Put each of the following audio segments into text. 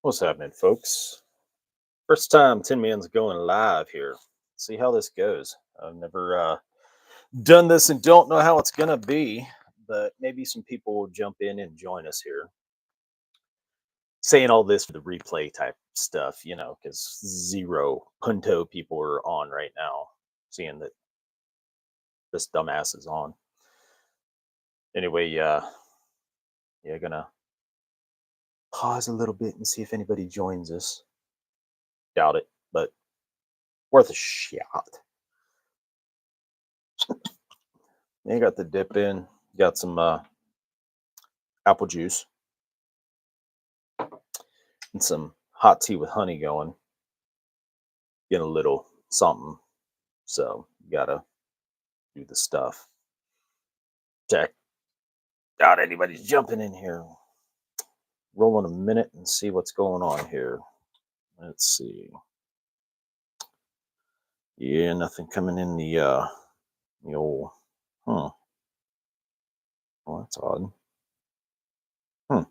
What's happening, folks? First time Tin Man's going live here. See how this goes. I've never done this and don't know how it's gonna be, but maybe some people will jump in and join us here. Saying all this for the replay type stuff, because zero punto people are on right now. Seeing that this dumbass is on. Anyway, yeah, gonna pause a little bit and see if anybody joins us. Doubt it, but worth a shot. You got the dip in. Got some apple juice and some hot tea with honey going. Getting a little something. So you gotta do the stuff. Check out anybody's jumping in here. Rolling a minute and see what's going on here. Let's see. Yeah, nothing coming in the old well that's odd. Hmm.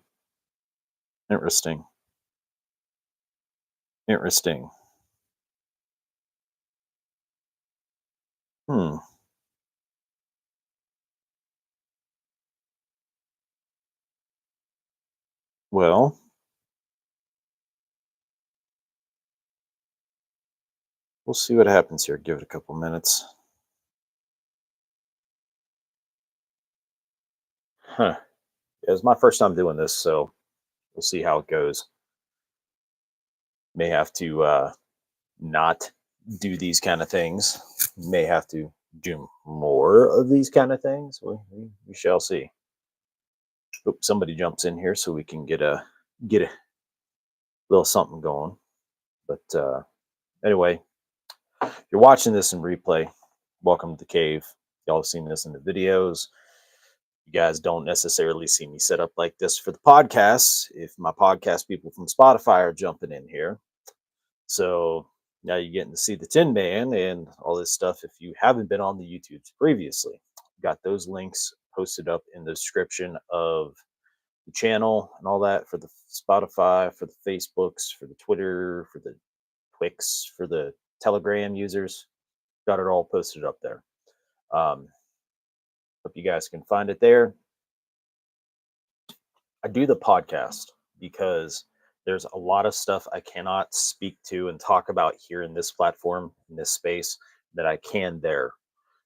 Interesting. Interesting. Hmm. Well, we'll see what happens here. Give it a couple minutes. Huh. It was my first time doing this, so we'll see how it goes. May have to not do these kind of things. May have to do more of these kind of things. We shall see. Hope somebody jumps in here so we can get a little something going. But anyway, if you're watching this in replay, welcome to the cave. Y'all have seen this in the videos. You guys don't necessarily see me set up like this for the podcasts. If my podcast people from Spotify are jumping in here, so now you're getting to see the Tin Man and all this stuff. If you haven't been on the YouTubes previously, got those links posted up in the description of the channel and all that for the Spotify, for the Facebooks, for the Twitter, for the Twix, for the Telegram users. Got it all posted up there. Hope you guys can find it there. I do the podcast because there's a lot of stuff I cannot speak to and talk about here in this platform, in this space, that I can there.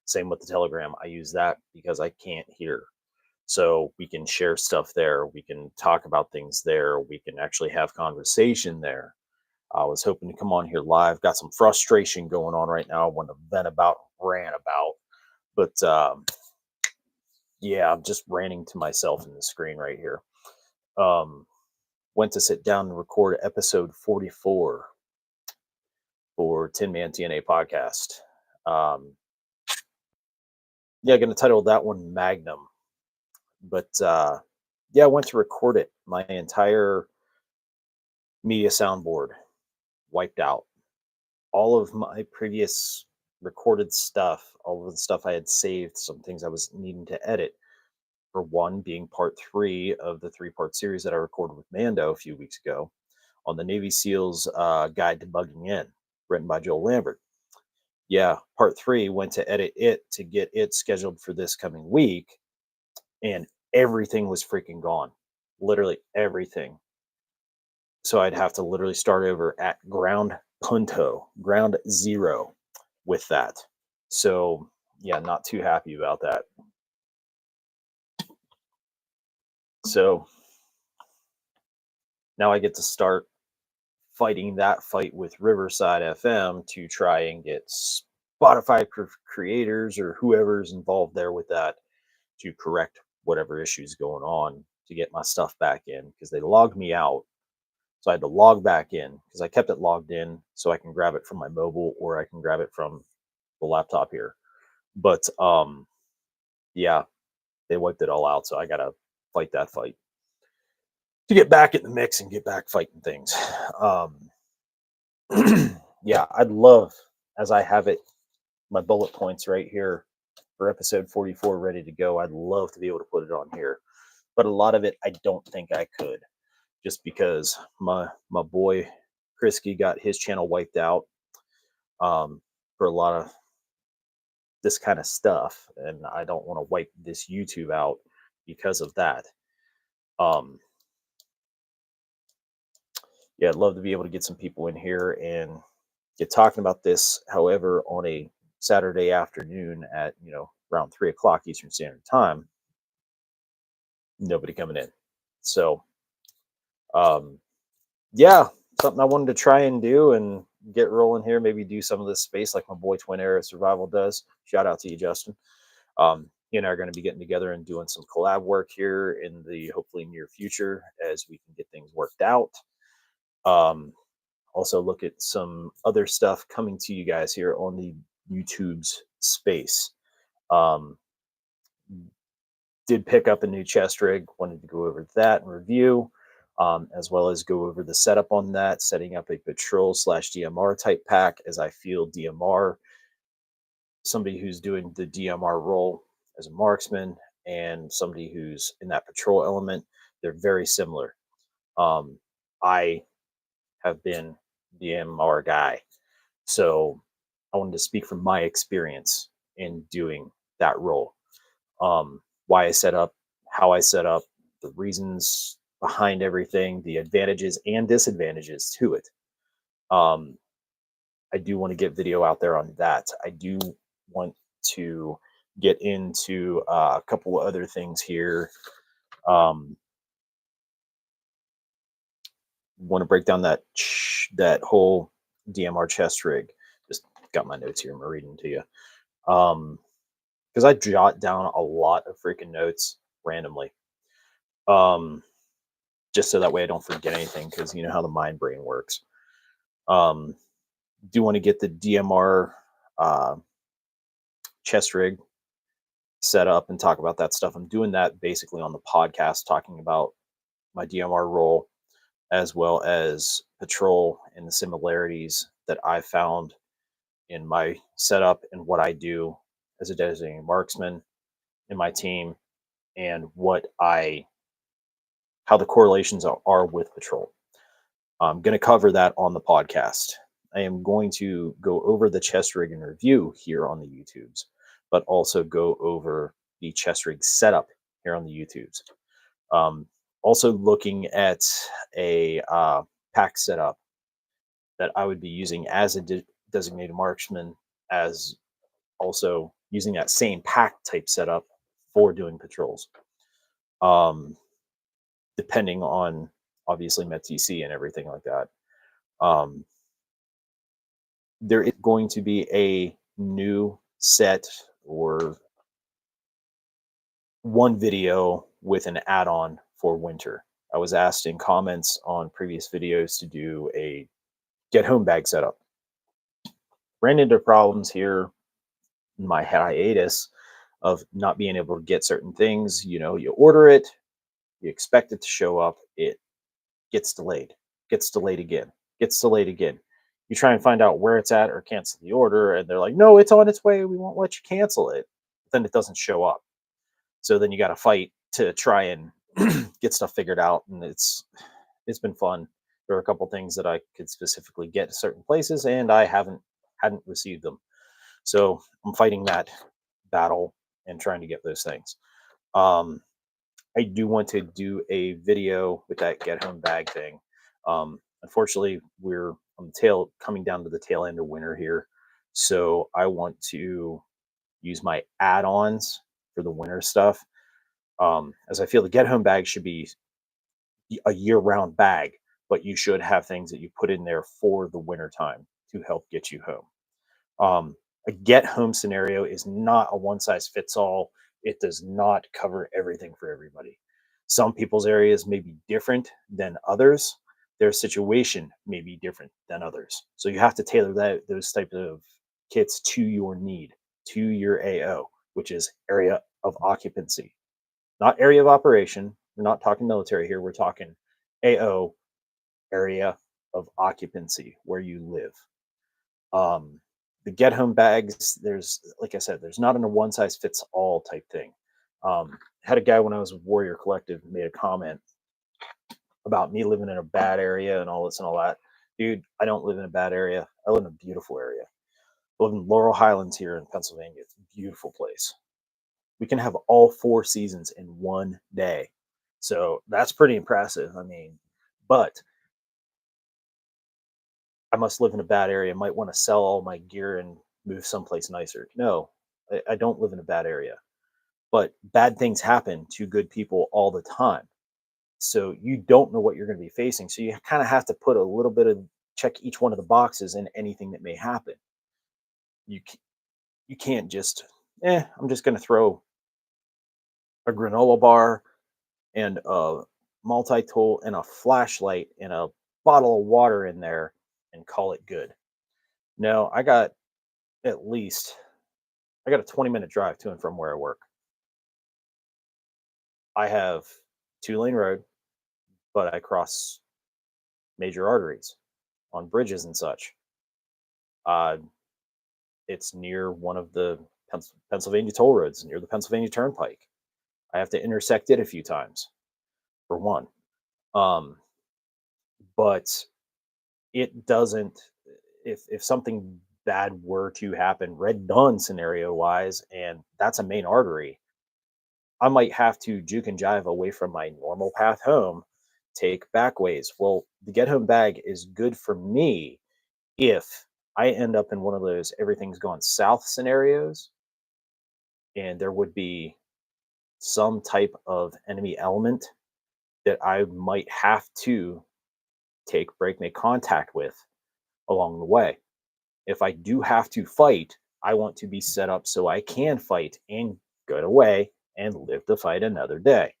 Same with the Telegram. I use that because I can't here. So we can share stuff there. We can talk about things there. We can actually have conversation there. I was hoping to come on here live. Got some frustration going on right now. I want to vent about, rant about. But yeah, I'm just ranting to myself in the screen right here. Went to sit down and record episode 44 for Tin Man TNA podcast. Yeah, going to title that one Magnum. But yeah, I went to record it. My entire media soundboard wiped out. All of my previous recorded stuff, all of the stuff I had saved, some things I was needing to edit. For one, being part 3 of the 3-part series that I recorded with Mando a few weeks ago on the Navy SEALs Guide to Bugging In, written by Joel Lambert. Yeah, part 3 went to edit it to get it scheduled for this coming week, and everything was freaking gone. Literally everything. So I'd have to literally start over at ground zero with that. So yeah, not too happy about that. So now I get to start fighting that fight with Riverside FM to try and get Spotify creators or whoever's involved there with that to correct whatever issues going on to get my stuff back in, because they logged me out. So I had to log back in because I kept it logged in so I can grab it from my mobile or I can grab it from the laptop here. But yeah, they wiped it all out. So I got to fight that fight to get back in the mix and get back fighting things. Yeah, I'd love, as I have it, my bullet points right here for episode 44 ready to go. I'd love to be able to put it on here, but a lot of it I don't think I could, just because my boy Krisky got his channel wiped out for a lot of this kind of stuff, and I don't want to wipe this YouTube out because of that. Um, yeah, I'd love to be able to get some people in here and get talking about this. However, on a Saturday afternoon at around 3 o'clock Eastern Standard Time, nobody coming in. So um, yeah, something I wanted to try and do and get rolling here. Maybe do some of this space like my boy Twin Era Survival does. Shout out to you, Justin. He and I are going to be getting together and doing some collab work here in the hopefully near future as we can get things worked out. Um, Also, look at some other stuff coming to you guys here on the YouTube's space. Um, did pick up a new chest rig. Wanted to go over that and review, as well as go over the setup on that, setting up a patrol slash DMR type pack as I feel DMR, somebody who's doing the DMR role as a marksman and somebody who's in that patrol element, they're very similar. I have been DMR guy, so I wanted to speak from my experience in doing that role. Why I set up, how I set up, the reasons behind everything, the advantages and disadvantages to it. Um, I do want to get video out there on that. I do want to get into a couple of other things here. Want to break down that whole DMR chest rig. Just got my notes here. I'm reading to you. Because I jot down a lot of freaking notes randomly. Just so that way I don't forget anything, because you know how the mind brain works. Um, do want to get the DMR uh, chest rig set up and talk about that stuff. I'm doing that basically on the podcast, talking about my DMR role as well as patrol and the similarities that I found in my setup and what I do as a designated marksman in my team, and how the correlations are with patrol. I'm going to cover that on the podcast. I am going to go over the chest rig and review here on the YouTubes, but also go over the chest rig setup here on the YouTubes. Also looking at a pack setup that I would be using as a designated marksman, as also using that same pack type setup for doing patrols. Depending on obviously MetTC and everything like that. There is going to be a new set or one video with an add-on for winter. I was asked in comments on previous videos to do a get home bag setup. Ran into problems here in my hiatus of not being able to get certain things. You know, you order it, you expect it to show up, it gets delayed again, gets delayed again. You try and find out where it's at or cancel the order, and they're like, no, it's on its way. We won't let you cancel it. But then it doesn't show up. So then you got to fight to try and get stuff figured out. And it's been fun. There are a couple things that I could specifically get to certain places, and I hadn't received them. So I'm fighting that battle and trying to get those things. I do want to do a video with that get home bag thing. Unfortunately, we're on the coming down to the tail end of winter here. So I want to use my add-ons for the winter stuff. As I feel the get home bag should be a year-round bag, but you should have things that you put in there for the winter time to help get you home. A get home scenario is not a one size fits all. It does not cover everything for everybody. Some people's areas may be different than others. Their situation may be different than others. So you have to tailor those types of kits to your need, to your AO, which is area of occupancy, not area of operation. We're not talking military here. We're talking AO, area of occupancy, where you live. The get home bags, there's, like I said, there's not a one size fits all type thing. Had a guy when I was with Warrior Collective made a comment about me living in a bad area and all this and all that. Dude, I don't live in a bad area. I live in a beautiful area. I live in Laurel Highlands here in Pennsylvania. It's a beautiful place. We can have all 4 seasons in one day. So that's pretty impressive. I mean, but I must live in a bad area. I might want to sell all my gear and move someplace nicer. No, I don't live in a bad area. But bad things happen to good people all the time. So you don't know what you're going to be facing. So you kind of have to put a little bit of check each one of the boxes in anything that may happen. You can't just, I'm just going to throw a granola bar and a multi-tool and a flashlight and a bottle of water in there and call it good. No, at least I got a 20-minute drive to and from where I work. I have 2-lane road, but I cross major arteries on bridges and such. Uh, it's near one of the Pennsylvania toll roads, near the Pennsylvania Turnpike. I have to intersect it a few times, for one. Um, but it doesn't. If something bad were to happen, red dawn scenario wise, and that's a main artery, I might have to juke and jive away from my normal path home, take back ways. Well, the get home bag is good for me if I end up in one of those everything's gone south scenarios and there would be some type of enemy element that I might have to break, make contact with along the way. If I do have to fight, I want to be set up so I can fight and get away and live to fight another day.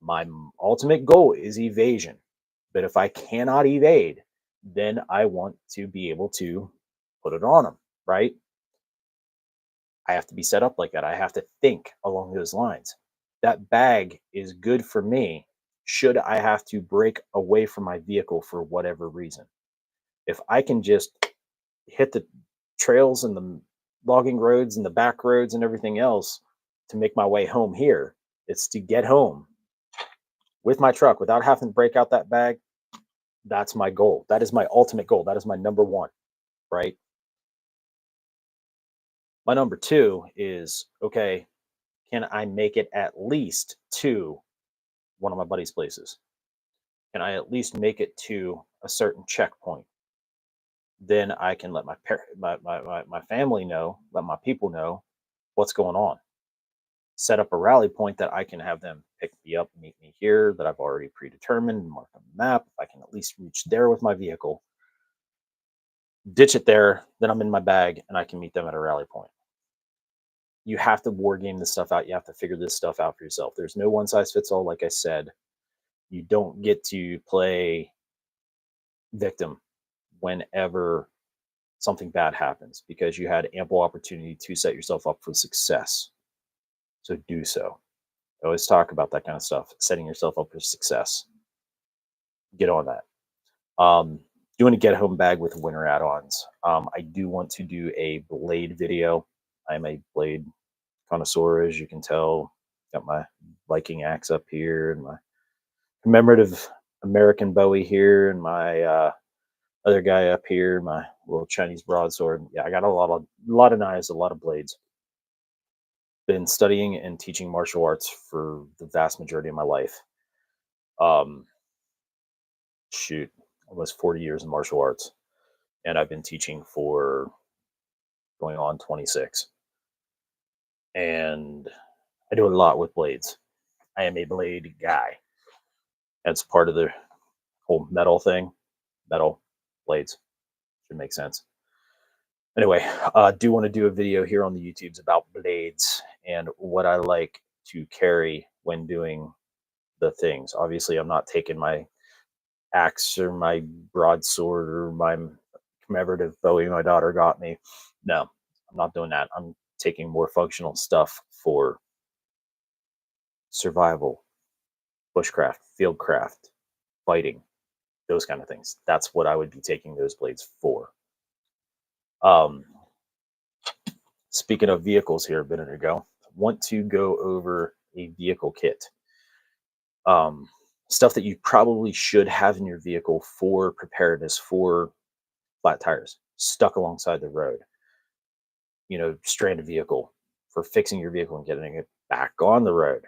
My ultimate goal is evasion. But if I cannot evade, then I want to be able to put it on them, right? I have to be set up like that. I have to think along those lines. That bag is good for me should I have to break away from my vehicle for whatever reason. If I can just hit the trails and the logging roads and the back roads and everything else to make my way home here, it's to get home with my truck without having to break out that bag. That's my goal. That is my ultimate goal. That is my number one, right? My number two is okay, can I make it at least to one of my buddy's places? Can I at least make it to a certain checkpoint? Then I can let my family know, let my people know what's going on. Set up a rally point that I can have them pick me up, meet me here, that I've already predetermined, mark on the map. If I can at least reach there with my vehicle, ditch it there, then I'm in my bag and I can meet them at a rally point. You have to war game this stuff out. You have to figure this stuff out for yourself. There's no one size fits all. Like I said, you don't get to play victim whenever something bad happens because you had ample opportunity to set yourself up for success. So do so. I always talk about that kind of stuff, setting yourself up for success. Get on that. Doing a get home bag with winter add-ons. I do want to do a blade video. I'm a blade connoisseur, as you can tell. Got my Viking axe up here and my commemorative American Bowie here, and my other guy up here, my little Chinese broadsword. Yeah, I got a lot of knives, a lot of blades. Been studying and teaching martial arts for the vast majority of my life. Um, shoot, almost 40 years in martial arts, and I've been teaching for going on 26. And I do a lot with blades. I am a blade guy. That's part of the whole metal thing. Metal blades should make sense. Anyway, I do want to do a video here on the YouTubes about blades and what I like to carry when doing the things. Obviously, I'm not taking my axe or my broadsword or my commemorative Bowie my daughter got me. No, I'm not doing that. I'm taking more functional stuff for survival, bushcraft, fieldcraft, fighting, those kind of things. That's what I would be taking those blades for. Um, Speaking of vehicles here a minute ago, I want to go over a vehicle kit. Um, Stuff that you probably should have in your vehicle for preparedness for flat tires, stuck alongside the road, stranded vehicle for fixing your vehicle and getting it back on the road.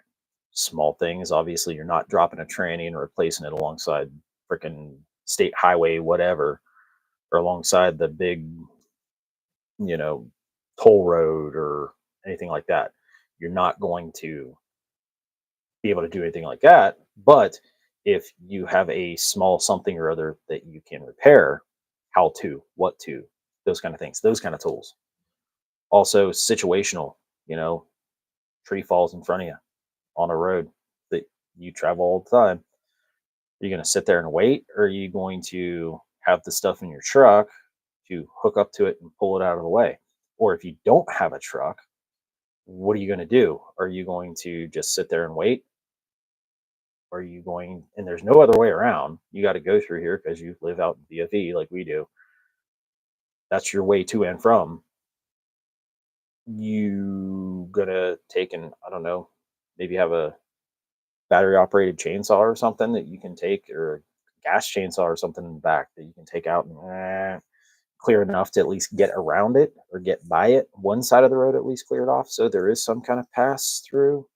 Small things, obviously, you're not dropping a tranny and replacing it alongside freaking state highway, whatever, or alongside the big, you know, toll road or anything like that. You're not going to be able to do anything like that. But if you have a small something or other that you can repair, how to, what to, those kind of things, those kind of tools. Also, situational, you know, tree falls in front of you on a road that you travel all the time. Are you going to sit there and wait? Or are you going to have the stuff in your truck to hook up to it and pull it out of the way? Or if you don't have a truck, what are you going to do? Are you going to just sit there and wait? Are you going, and there's no other way around. You got to go through here because you live out in BFE like we do. That's your way to and from. You gonna take and, I don't know, maybe have a battery operated chainsaw or something that you can take, or a gas chainsaw or something in the back that you can take out and clear enough to at least get around it or get by it. One side of the road at least cleared off, so there is some kind of pass through.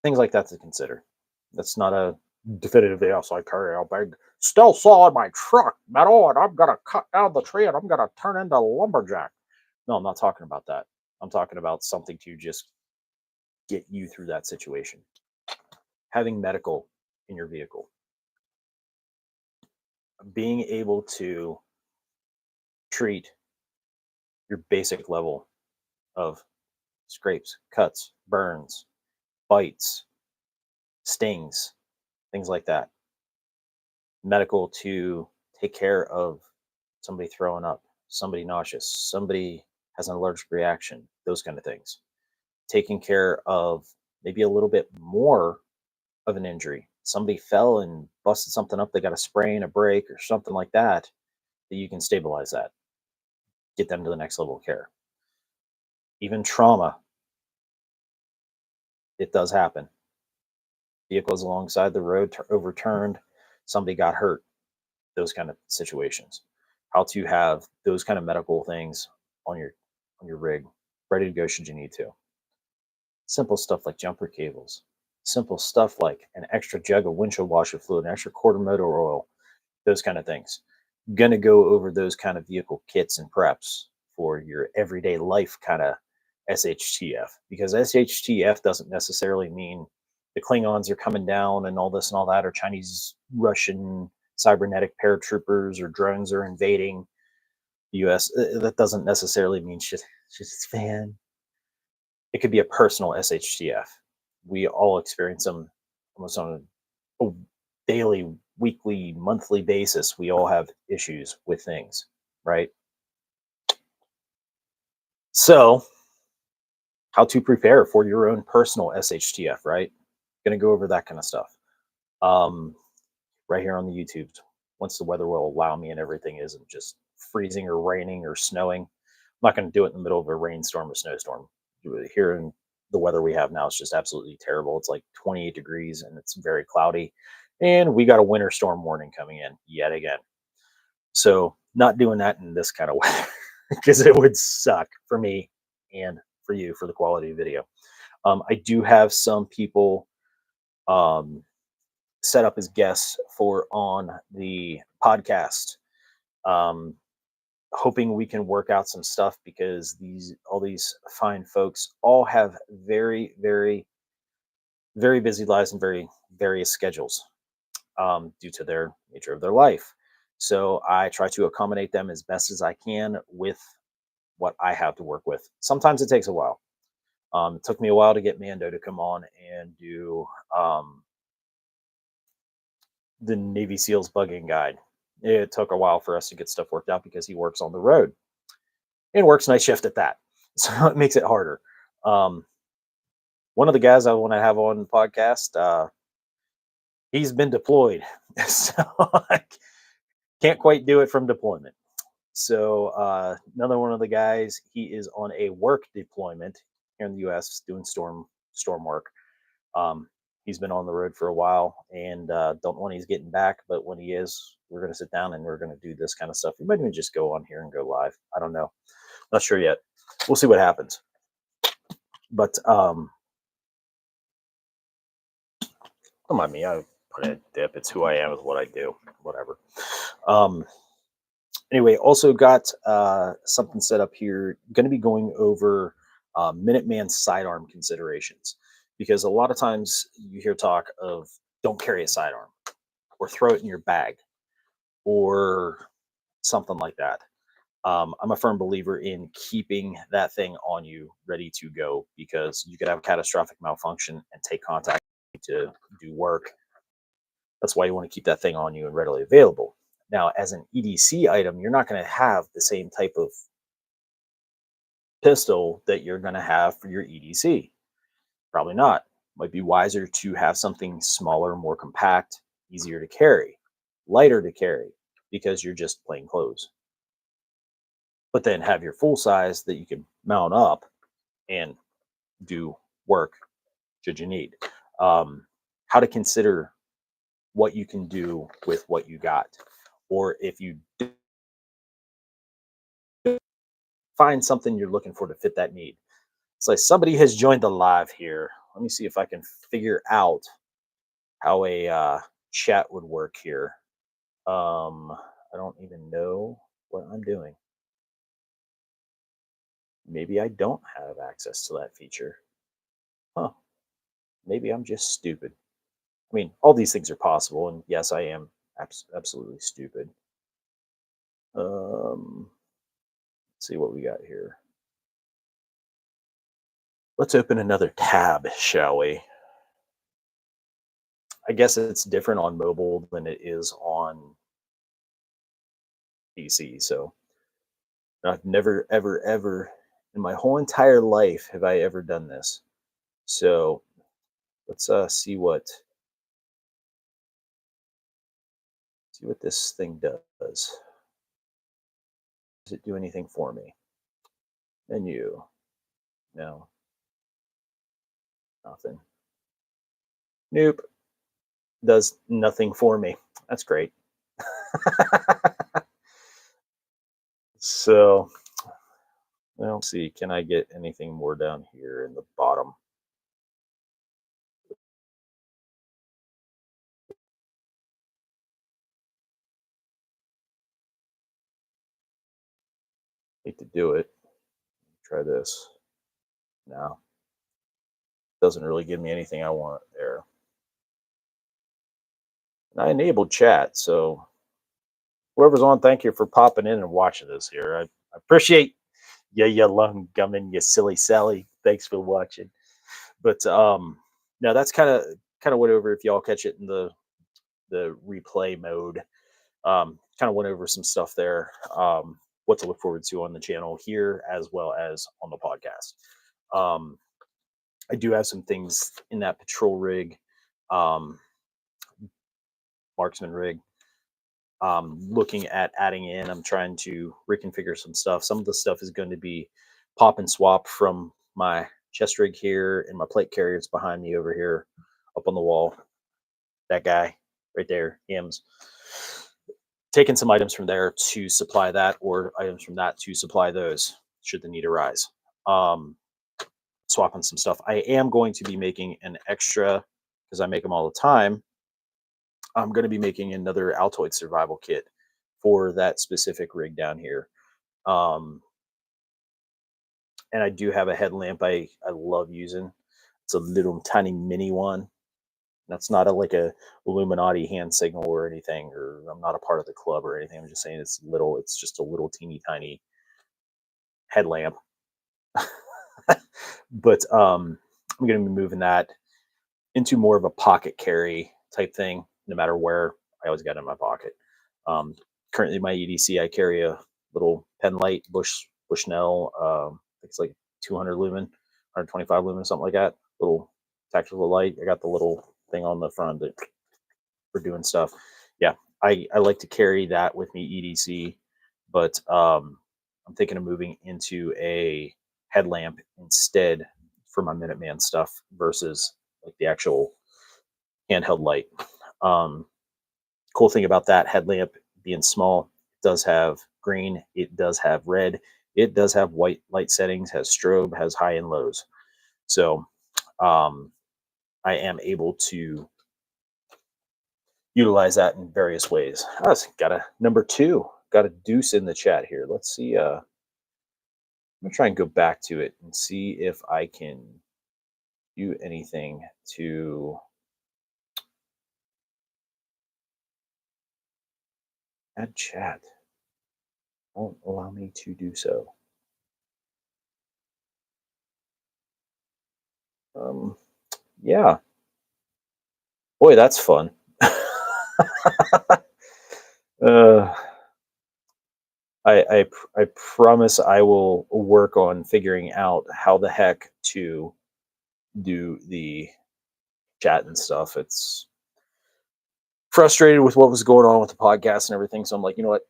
Things like that to consider. That's not a definitive yes, I carry a big still saw in my truck, metal, and I'm gonna cut down the tree and I'm gonna turn into a lumberjack. No, I'm not talking about that. I'm talking about something to just get you through that situation. Having medical in your vehicle, being able to treat your basic level of scrapes, cuts, burns, bites, stings, things like that. Medical to take care of somebody throwing up, somebody nauseous, somebody has an allergic reaction, those kind of things. Taking care of maybe a little bit more of an injury. Somebody fell and busted something up, they got a sprain, a break, or something like that, that you can stabilize that, get them to the next level of care. Even trauma, it does happen. Vehicles alongside the road overturned, somebody got hurt, those kind of situations. How to have those kind of medical things on your rig, ready to go should you need to. Simple stuff like jumper cables, simple stuff like an extra jug of windshield washer fluid, an extra quarter motor oil, those kind of things. Gonna go over those kind of vehicle kits and preps for your everyday life kind of SHTF, because SHTF doesn't necessarily mean the Klingons are coming down and all this and all that, or Chinese, Russian cybernetic paratroopers or drones are invading the US. That doesn't necessarily mean shit fan. It could be a personal SHTF. We all experience them almost on a daily, weekly, monthly basis. We all have issues with things, right? So, how to prepare for your own personal SHTF, right? Going to go over that kind of stuff. Um, right here on the YouTube, once the weather will allow me and everything isn't just freezing or raining or snowing. I'm not going to do it in the middle of a rainstorm or snowstorm. Here in the weather we have now, it's just absolutely terrible. It's like 28 degrees and it's very cloudy. And we got a winter storm warning coming in yet again. So, not doing that in this kind of weather because it would suck for me and for you for the quality of video. I do have some people um, set up as guests for on the podcast. Um, Hoping we can work out some stuff because these fine folks all have very, very, very busy lives and very various schedules due to their nature of their life. So I try to accommodate them as best as I can with what I have to work with. Sometimes it takes a while. It took me a while to get Mando to come on and do the Navy SEALs bugging guide. It took a while for us to get stuff worked out because he works on the road and works night shift at that. So it makes it harder. Um, One of the guys I want to have on the podcast, he's been deployed. So I can't quite do it from deployment. So another one of the guys, he is on a work deployment here in the U.S. doing storm work. He's been on the road for a while, and don't know when he's getting back. But when he is, we're going to sit down and we're going to do this kind of stuff. We might even just go on here and go live. I don't know. Not sure yet. We'll see what happens. But don't mind me. I put in a dip. It's who I am. It's what I do. Whatever. Um, anyway, also got something set up here. Going to be going over Minuteman sidearm considerations, because a lot of times you hear talk of don't carry a sidearm or throw it in your bag or something like that. I'm a firm believer in keeping that thing on you, ready to go, because you could have a catastrophic malfunction and take contact to do work. That's why you want to keep that thing on you and readily available. Now, as an EDC item, you're not going to have the same type of pistol that you're going to have for your EDC. Probably not. Might be wiser to have something smaller, more compact, easier to carry, lighter to carry, because you're just plain clothes. But then have your full size that you can mount up and do work should you need. How to consider what you can do with what you got, or if you find something you're looking for to fit that need. It's like somebody has joined the live here. Let me see if I can figure out how a chat would work here. I don't even know what I'm doing. Maybe I don't have access to that feature. Huh. Maybe I'm just stupid. I mean, all these things are possible, and yes, I am absolutely stupid. Let's see what we got here. Let's open another tab, shall we? I guess it's different on mobile than it is on PC. So I've never, ever, ever in my whole entire life have I ever done this. So let's see what this thing does. Does it do anything for me? Menu. No, nothing. Nope. Does nothing for me. That's great. So, well, let's see. Can I get anything more down here in the bottom? Hate to do it. Try this. No, doesn't really give me anything I want there. And I enabled chat, so whoever's on, thank you for popping in and watching this here. I appreciate you lung gumming, you silly Sally. Thanks for watching. But now that's kind of went over. If y'all catch it in the replay mode, kind of went over some stuff there. What to look forward to on the channel here as well as on the podcast. I do have some things in that patrol rig, um, marksman rig. Looking at adding in, I'm trying to reconfigure some stuff. Some of the stuff is going to be pop and swap from my chest rig here, and my plate carriers behind me over here up on the wall. That guy right there, him's taking some items from there to supply that, or items from that to supply those should the need arise. Swapping some stuff. I am going to be making an extra, because I make them all the time. I'm going to be making another Altoid survival kit for that specific rig down here. Um, and I do have a headlamp I love using. It's a little tiny mini one. That's not like a Illuminati hand signal or anything, or I'm not a part of the club or anything. I'm just saying it's little. It's just a little teeny tiny headlamp. But I'm going to be moving that into more of a pocket carry type thing. No matter where, I always got it in my pocket. Um, Currently, my EDC, I carry a little pen light Bushnell. It's like 200 lumen, 125 lumen, something like that. Little tactical light. I got the little thing on the front that for doing stuff. Yeah, I like to carry that with me EDC, but I'm thinking of moving into a headlamp instead for my Minuteman stuff versus like the actual handheld light. Um, cool thing about that headlamp being small, it does have green, it does have red, it does have white light settings, has strobe, has high and lows. So um, I am able to utilize that in various ways. I got a number two, got a deuce in the chat here. Let's see. I'm gonna try and go back to it and see if I can do anything to add chat. Won't allow me to do so. Um, yeah, boy, that's fun. uh, I promise I will work on figuring out how the heck to do the chat and stuff. It's frustrated with what was going on with the podcast and everything. So I'm like, you know what?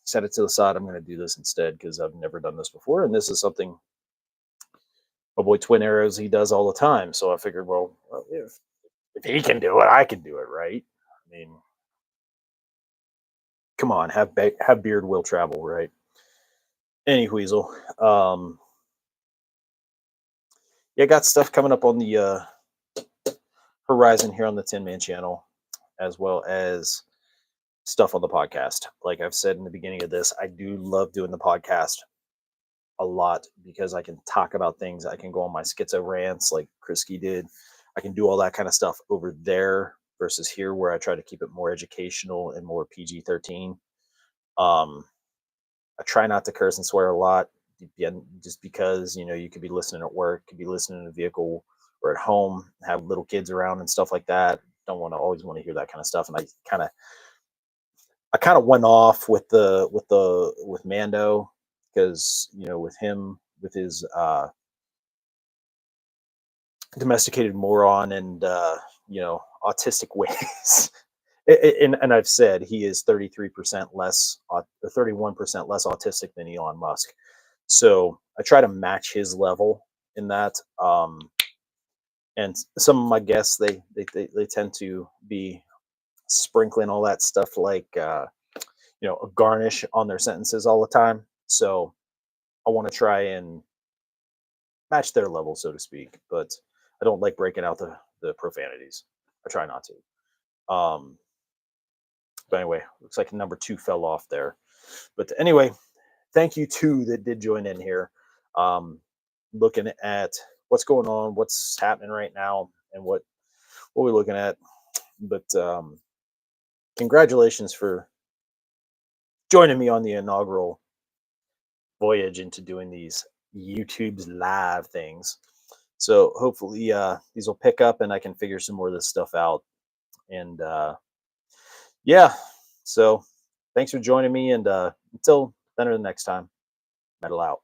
Set it to the side. I'm going to do this instead because I've never done this before, and this is something my boy Twin Arrows he does all the time. So I figured, well, if he can do it, I can do it, right? I mean, come on, have beard will travel, right? Any weasel. Yeah, got stuff coming up on the horizon here on the Tin Man channel, as well as stuff on the podcast. Like I've said in the beginning of this, I do love doing the podcast a lot because I can talk about things. I can go on my schizo rants like Krisky did. I can do all that kind of stuff over there versus here where I try to keep it more educational and more PG-13. Um, I try not to curse and swear a lot, just because you could be listening at work, could be listening in a vehicle or at home, have little kids around and stuff like that. Don't want to hear that kind of stuff. And I kind of went off with Mando because with him with his domesticated moron and autistic ways. And I've said he is 33% less, 31% less autistic than Elon Musk. So I try to match his level in that. And some of my guests, they tend to be sprinkling all that stuff like a garnish on their sentences all the time. So I want to try and match their level, so to speak. But I don't like breaking out the profanities. I try not to. But anyway, looks like number two fell off there. But anyway, thank you two that did join in here. Looking at what's going on, what's happening right now, and what we're looking at. But congratulations for joining me on the inaugural voyage into doing these YouTube's live things. So hopefully these will pick up and I can figure some more of this stuff out. And yeah, so thanks for joining me. And until then or the next time, metal out.